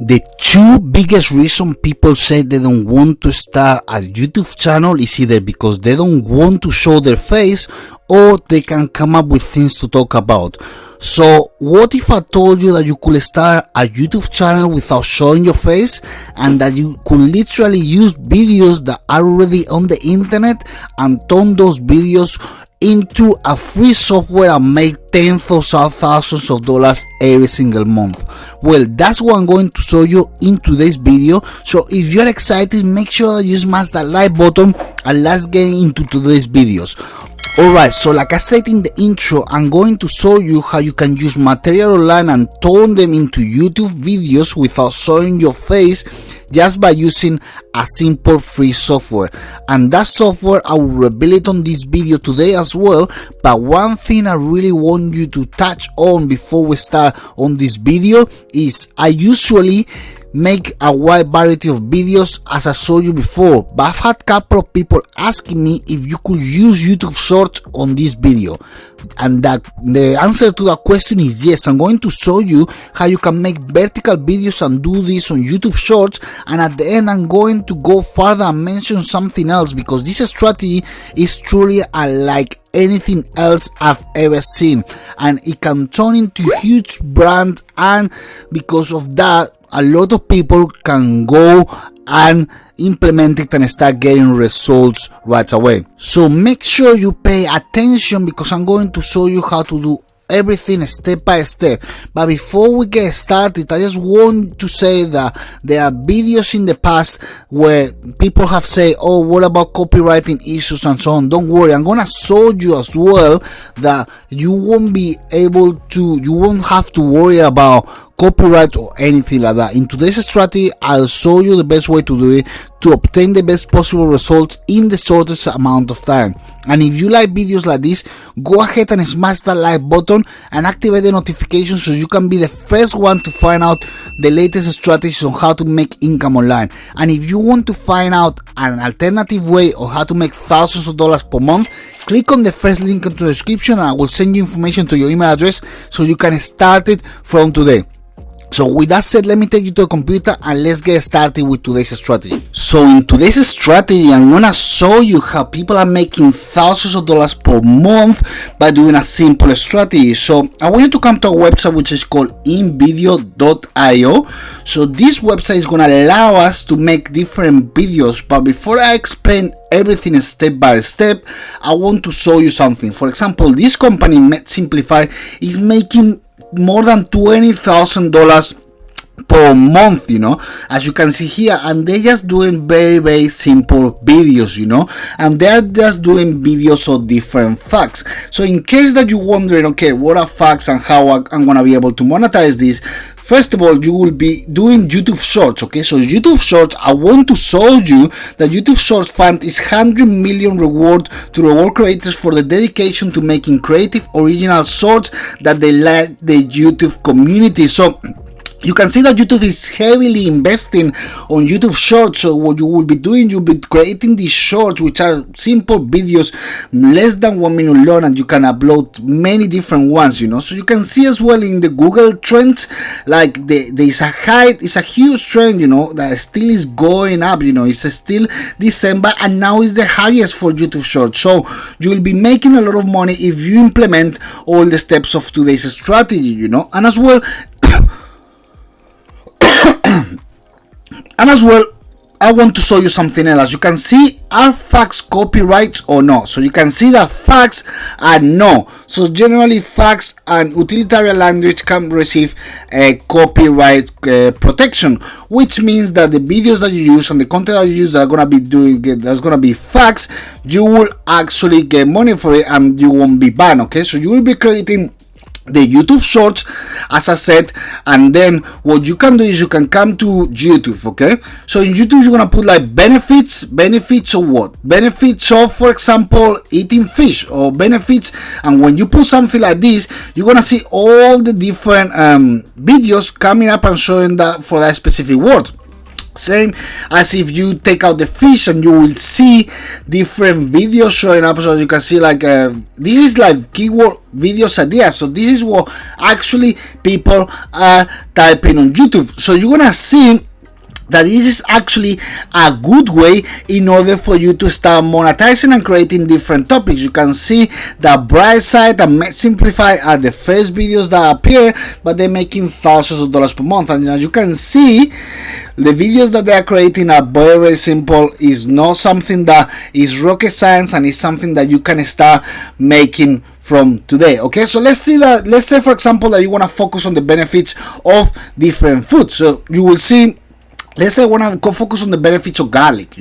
The two biggest reasons people say they don't want to start a YouTube channel is either because they don't want to show their face or they can come up with things to talk about. So what if I told you that you could start a YouTube channel without showing your face, and that you could literally use videos that are already on the internet and turn those videos into a free software and make tens of thousands of dollars every single month? Well, that's what I'm going to show you in today's video. So if you're excited, make sure that you smash that like button and let's get into today's videos. Alright, so like I said in the intro, I'm going to show you how you can use material online and turn them into YouTube videos without showing your face, just by using a simple free software. And that software I will reveal it on this video today as well. But one thing I really want you to touch on before we start on this video is I usually make a wide variety of videos, as I showed you before, but I've had a couple of people asking me if you could use YouTube Shorts on this video, and that the answer to that question is yes. I'm going to show you how you can make vertical videos and do this on YouTube Shorts, and at the end I'm going to go further and mention something else, because this strategy is truly unlike anything else I've ever seen, and it can turn into a huge brand, and because of that a lot of people can go and implement it and start getting results right away. So make sure you pay attention, because I'm going to show you how to do everything step by step. But before we get started, I just want to say that there are videos in the past where people have said, oh, what about copywriting issues and so on. Don't worry, I'm gonna show you as well that you won't have to worry about copyright or anything like that. In today's strategy, I'll show you the best way to do it to obtain the best possible results in the shortest amount of time. And if you like videos like this, go ahead and smash that like button and activate the notifications so you can be the first one to find out the latest strategies on how to make income online. And if you want to find out an alternative way of how to make thousands of dollars per month, click on the first link in the description and I will send you information to your email address so you can start it from today. So with that said, let me take you to a computer and let's get started with today's strategy. So in today's strategy, I'm gonna show you how people are making thousands of dollars per month by doing a simple strategy. So I want you to come to a website which is called invideo.io. So this website is gonna allow us to make different videos, but before I explain everything step by step, I want to show you something. For example, this company, Simplify, is making more than $20,000 per month, you know, as you can see here, and they're just doing very simple videos, you know, and they're just doing videos of different facts. So in case that you're wondering, okay, what are facts and how I'm gonna be able to monetize this, first of all, you will be doing YouTube Shorts, okay? So YouTube Shorts, I want to show you that YouTube Shorts Fund is 100 million reward to reward creators for the dedication to making creative, original shorts that they like the YouTube community. So you can see that YouTube is heavily investing on YouTube Shorts. So what you will be doing, you'll be creating these shorts, which are simple videos, less than 1 minute long, and you can upload many different ones, you know. So you can see as well in the Google Trends, like it's a huge trend, you know, that still is going up, you know. It's still December and now is the highest for YouTube Shorts. So you will be making a lot of money if you implement all the steps of today's strategy, you know. And as well, I want to show you something else. You can see, are facts copyright or no? So you can see that facts are no. So generally facts and utilitarian language can receive a copyright protection, which means that the videos that you use and the content that you use that are gonna be that's gonna be facts, you will actually get money for it and you won't be banned. Okay, so you will be creating the YouTube Shorts, as I said, and then what you can do is you can come to YouTube. Okay, so in YouTube you're gonna put like benefits of what? Benefits of, for example, eating fish, or benefits, and when you put something like this, you're gonna see all the different videos coming up and showing that for that specific word. Same as if you take out the fish and you will see different videos showing up. So you can see like this is like keyword videos ideas. So this is what actually people are typing on YouTube. So you're gonna see that this is actually a good way in order for you to start monetizing and creating different topics. You can see the bright side and Simplify are the first videos that appear, but they're making thousands of dollars per month. And as you can see, the videos that they are creating are very, very simple. It's not something that is rocket science, and it's something that you can start making from today. Okay, so let's say for example that you want to focus on the benefits of different foods. So you will see, let's say I want to go focus on the benefits of garlic,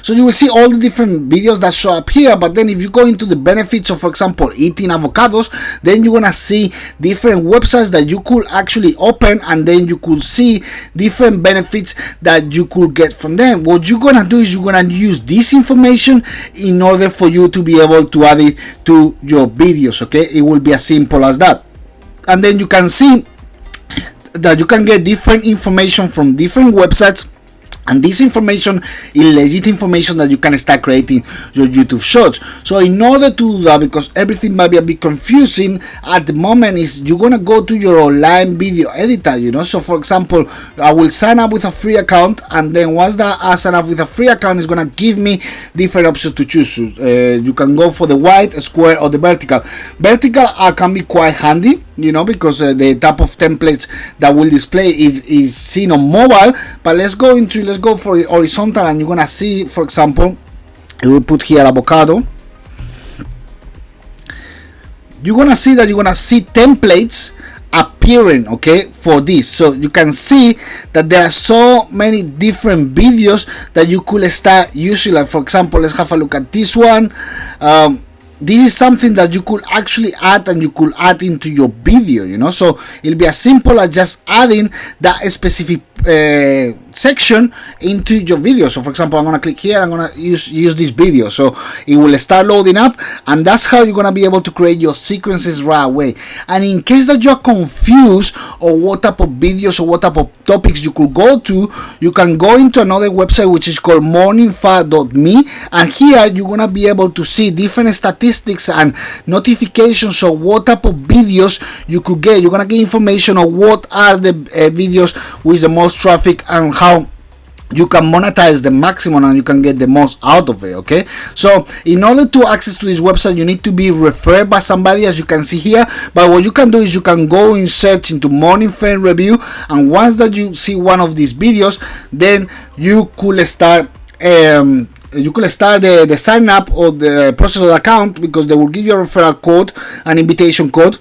so you will see all the different videos that show up here. But then if you go into the benefits of, for example, eating avocados, then you're gonna see different websites that you could actually open, and then you could see different benefits that you could get from them. What you're gonna do is you're gonna use this information in order for you to be able to add it to your videos. Okay, it will be as simple as that. And then you can see that you can get different information from different websites, and this information is legit information that you can start creating your YouTube shorts. So in order to do that, because everything might be a bit confusing at the moment, is you're gonna go to your online video editor. So for example, I will sign up with a free account, and then once that I sign up with a free account, it's gonna give me different options to choose. You can go for the white, square, or the vertical. Vertical can be quite handy, because the type of templates that will display is seen on mobile. But let's go for horizontal, and you're gonna see, for example, we will put here avocado. You're gonna see templates appearing, okay, for this. So you can see that there are so many different videos that you could start using. Like for example, let's have a look at this one. This is something that you could actually add, and you could add into your video, so it'll be as simple as just adding that specific section into your video. So for example, I'm gonna click here, I'm gonna use this video, so it will start loading up, and that's how you're gonna be able to create your sequences right away. And in case that you're confused or what type of videos or what type of topics you could go to, you can go into another website which is called morningfire.me, and here you're gonna be able to see different statistics and notifications of what type of videos you could get. You're gonna get information on what are the videos with the most traffic, and how you can monetize the maximum and you can get the most out of it. Okay, so in order to access to this website, you need to be referred by somebody, as you can see here. But what you can do is you can go and search into Morning Fire Review, and once that you see one of these videos, then you could start the sign up or the process of the account, because they will give you a referral code, an invitation code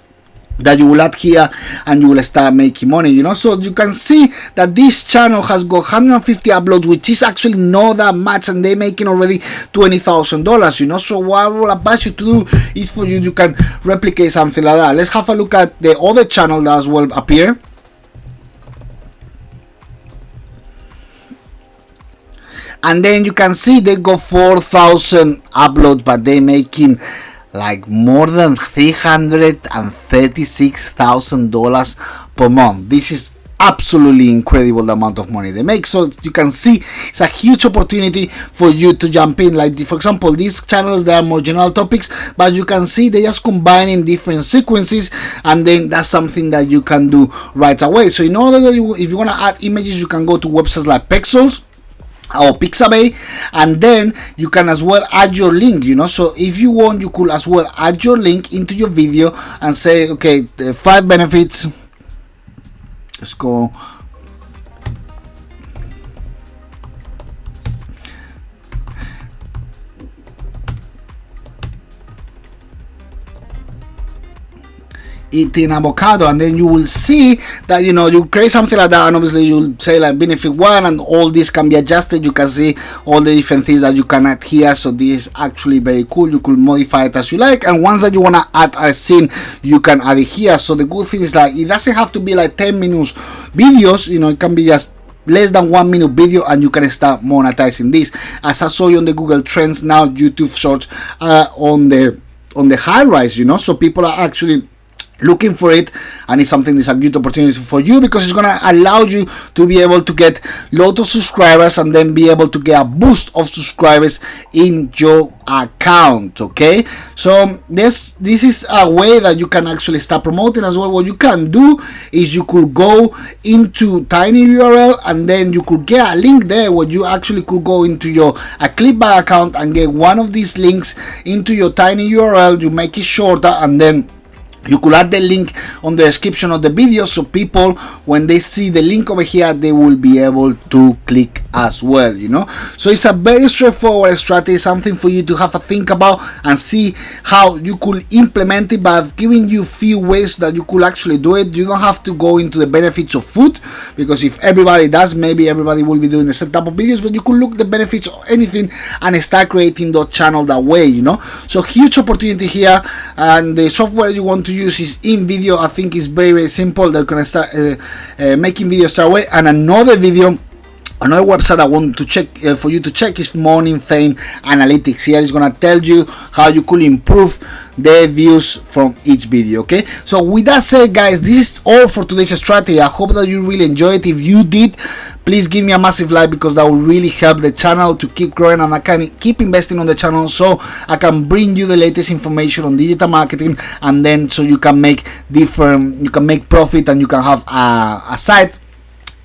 that you will add here, and you will start making money. So you can see that this channel has got 150 uploads, which is actually not that much, and they're making already $20,000. So what I will advise you to do is for you can replicate something like that. Let's have a look at the other channel that as well appear. And then you can see they got 4,000 uploads, but they're making like more than $336,000 per month. This is absolutely incredible, the amount of money they make. So you can see it's a huge opportunity for you to jump in. Like for example, these channels, they are more general topics, but you can see they just combining different sequences, and then that's something that you can do right away. So in order that if you want to add images, you can go to websites like Pexels or Pixabay, and then you can as well add your link. So if you want, you could as well add your link into your video and say, okay, the 5 benefits. Let's go. Eating avocado, and then you will see that you create something like that, and obviously you'll say like benefit 1, and all this can be adjusted. You can see all the different things that you can add here. So this is actually very cool. You could modify it as you like, and once that you want to add a scene, you can add it here. So the good thing is that it doesn't have to be like 10 minutes videos. It can be just less than 1 minute video, and you can start monetizing this. As I saw you on the Google Trends, now YouTube Shorts are on the high rise. So people are actually looking for it, and it's something that's a good opportunity for you, because it's gonna allow you to be able to get lots of subscribers and then be able to get a boost of subscribers in your account. Okay, so this is a way that you can actually start promoting as well. What you can do is you could go into tinyurl, and then you could get a link there where you actually could go into your Clickbank account and get one of these links into your tinyurl. You make it shorter, and then you could add the link on the description of the video, so people, when they see the link over here, they will be able to click as well, you know. So it's a very straightforward strategy, something for you to have a think about and see how you could implement it, but giving you few ways that you could actually do it. You don't have to go into the benefits of food, because if everybody does, maybe everybody will be doing the same type of videos, but you could look the benefits of anything and start creating the channel that way, you know. So huge opportunity here, and the software you want to use is InVideo. I think is very, very simple. They're gonna start making videos straight away. And another website I want to check for you to check is Morning Fame Analytics. Here is gonna tell you how you could improve the views from each video. Okay, so with that said, guys, this is all for today's strategy. I hope that you really enjoyed it. If you did, please give me a massive like, because that will really help the channel to keep growing, and I can keep investing on the channel, so I can bring you the latest information on digital marketing, and then so you can make profit, and you can have a site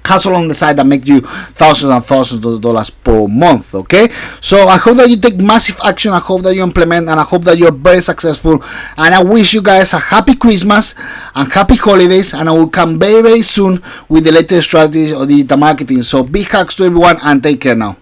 hustle on the side that make you thousands and thousands of dollars per month. Okay, so I hope that you take massive action, I hope that you implement, and I hope that you're very successful, and I wish you guys a happy Christmas and happy holidays, and I will come very, very soon with the latest strategies of digital marketing. So big hugs to everyone, and take care now.